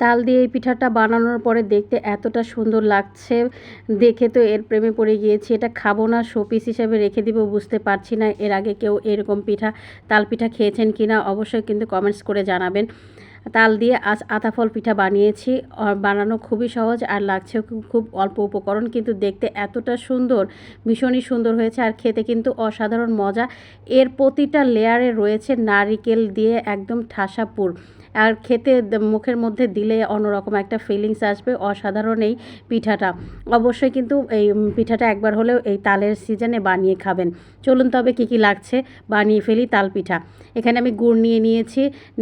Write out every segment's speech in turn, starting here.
তাল দিয়ে এই পিঠাটা বানানোর পরে দেখতে এতটা সুন্দর লাগছে, দেখে তো এর প্রেমে পড়ে গিয়েছি। এটা খাবো না, শোপিস হিসেবে রেখে দিব, বুঝতে পারছি না এর আগে কেউ এরকম পিঠা, তাল পিঠা খেয়েছেন কি না অবশ্যই কিন্তু কমেন্টস করে জানাবেন। তাল দিয়ে আজ আতাফল পিঠা বানিয়েছি। বানানো খুবই সহজ আর লাগছেও খুব অল্প উপকরণ, কিন্তু দেখতে এতটা সুন্দর, ভীষণই সুন্দর হয়েছে আর খেতে কিন্তু অসাধারণ মজা। এর প্রতিটা লেয়ারে রয়েছে নারিকেল দিয়ে একদম ঠাসা পুর, আর খেতে মুখের মধ্যে দিলে অন্যরকম একটা ফিলিংস আসবে। অসাধারণ এই পিঠাটা, অবশ্যই কিন্তু এই পিঠাটা একবার হলেও এই তালের সিজনে বানিয়ে খাবেন। চলুন তবে কী কী লাগছে বানিয়ে ফেলি তাল পিঠা। এখানে আমি গুড়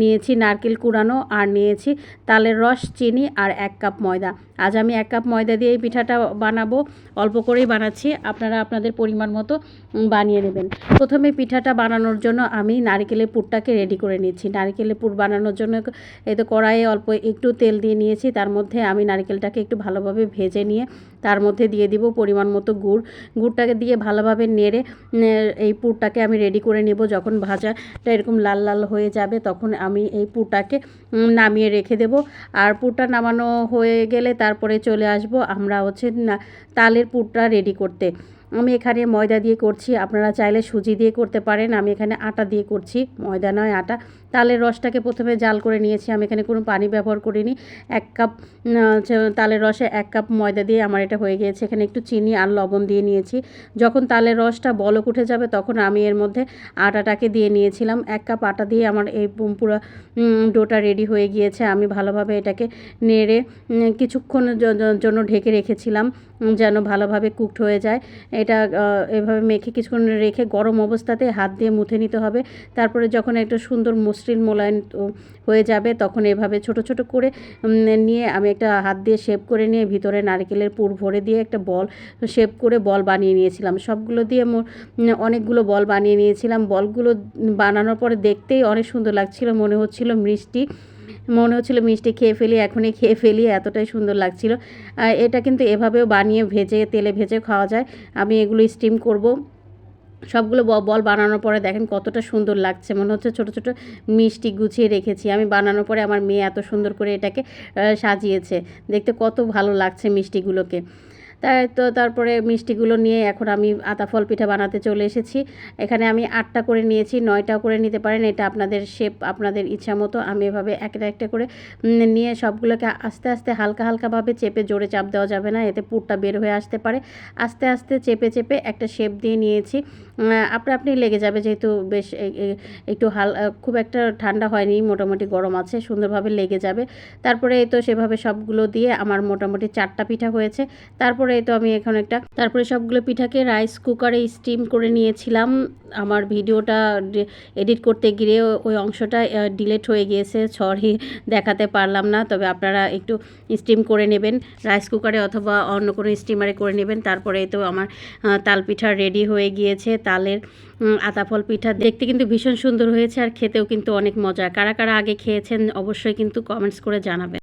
নিয়েছি নারকেল কুড়ানো, আর নিয়েছি তালের রস, চিনি আর 1 কাপ ময়দা। আজ আমি 1 কাপ ময়দা দিয়ে এই পিঠাটা বানাবো, অল্প করেই বানাচ্ছি, আপনারা আপনাদের পরিমাণ মতো বানিয়ে নেবেন। প্রথমে পিঠাটা বানানোর জন্য আমি নারকেলের পুরটাকে রেডি করে নিচ্ছি। নারকেলের পুর বানানোর জন্য এই তো কড়াইয়ে অল্প একটু তেল দিয়ে নিয়েছি, তার মধ্যে আমি নারকেলটাকে একটু ভালোভাবে ভেজে নিয়ে তার মধ্যে দিয়ে দিব পরিমাণ মতো গুড়টাকে দিয়ে ভালোভাবে নেড়ে এই পুরটাকে আমি রেডি করে নেব। যখন ভাজাটা এরকম লাল লাল হয়ে যাবে তখন আমি এই পুরটাকে নামিয়ে রেখে দেব। আর পুরটা নামানো হয়ে গেলে তারপরে চলে আসব আমরা তালের পুরটা রেডি করতে। আমি এখানে ময়দা দিয়ে করছি, আপনারা চাইলে সুজি দিয়ে করতে পারেন। আমি এখানে আটা দিয়ে করছি, ময়দা নয় আটা। তালের রসটাকে প্রথমে জাল করে নিয়েছি, আমি এখানে কোনো পানি ব্যবহার করিনি। 1 কাপ তালের রসে 1 কাপ ময়দা দিয়ে আমার এটা হয়ে গিয়েছে। এখানে একটু চিনি আর লবণ দিয়ে নিয়েছি। যখন তালের রসটা বলক উঠে যাবে তখন আমি এর মধ্যে আটাটাকে দিয়ে নিয়েছিলাম। 1 কাপ আটা দিয়ে আমার এই পুরো ডোটা রেডি হয়ে গিয়েছে। আমি ভালোভাবে এটাকে নেড়ে কিছুক্ষণের জন্য ঢেকে রেখেছিলাম যেন ভালোভাবে কুকড হয়ে যায়। এটা এভাবে মেখে কিছুক্ষণ রেখে গরম অবস্থাতে হাত দিয়ে মুথে নিতে হবে। তারপরে যখন একটা সুন্দর মসৃণ মোলায়েম হয়ে যাবে তখন এভাবে ছোট ছোট করে নিয়ে আমি একটা হাত দিয়ে শেপ করে নিয়ে ভিতরে নারকেলের পুর ভরে দিয়ে একটা বল শেপ করে বল বানিয়ে নিয়েছিলাম। সবগুলো দিয়ে অনেকগুলো বল বানিয়ে নিয়েছিলাম। বলগুলো বানানোর পরে দেখতেই অনেক সুন্দর লাগছিল, মনে হচ্ছিল মিষ্টি খেয়ে ফেলি, এখনই খেয়ে ফেলি, এতটাই সুন্দর লাগছিল। এটা কিন্তু এভাবেও বানিয়ে তেলে ভেজে খাওয়া যায়। আমি এগুলো স্টিম করব। সবগুলো বল বানানোর পরে দেখেন কতটা সুন্দর লাগছে, মনে হচ্ছে ছোট ছোট মিষ্টি গুছিয়ে রেখেছি। আমি বানানোর পরে আমার মেয়ে এত সুন্দর করে এটাকে সাজিয়েছে, দেখতে কত ভালো লাগছে মিষ্টিগুলোকে। তারপরে মিষ্টিগুলো নিয়ে এখন আমি আতাফল পিঠা বানাতে চলে এসেছি। এখানে আমি 8টা করে নিয়েছি, 9টাও করে নিতে পারেন, এটা আপনাদের শেপ আপনাদের ইচ্ছা মতো। আমি এভাবে একটা একটা করে নিয়ে সবগুলোকে আস্তে আস্তে হালকা হালকাভাবে চেপে, জোরে চাপ দেওয়া যাবে না, এতে পুরটা বের হয়ে আসতে পারে। আস্তে আস্তে চেপে চেপে একটা শেপ দিয়ে নিয়েছি। আপনি লেগে যাবে, যেহেতু বেশ একটু খুব একটা ঠান্ডা হয়নি, মোটামুটি গরম আছে, সুন্দরভাবে লেগে যাবে। তারপরে এই তো সেভাবে সবগুলো দিয়ে আমার মোটামুটি 4টা পিঠা হয়েছে। তারপরে এই তো আমি তারপরে সবগুলো পিঠাকে রাইস কুকারে স্টিম করে নিয়েছিলাম। আমার ভিডিওটা এডিট করতে গিয়ে ওই অংশটা ডিলিট হয়ে গিয়েছে, সরি দেখাতে পারলাম না। তবে আপনারা একটু স্টিম করে নেবেন রাইস কুকারে অথবা অন্য কোনো স্টিমারে করে নেবেন। তারপরে তো আমার তাল পিঠা রেডি হয়ে গিয়েছে। তালের আতাফল পিঠা দেখতে কিন্তু ভীষণ সুন্দর হয়েছে আর খেতেও কিন্তু অনেক মজা। কারা কারা আগে খেয়েছেন অবশ্যই কিন্তু কমেন্টস করে জানাবেন।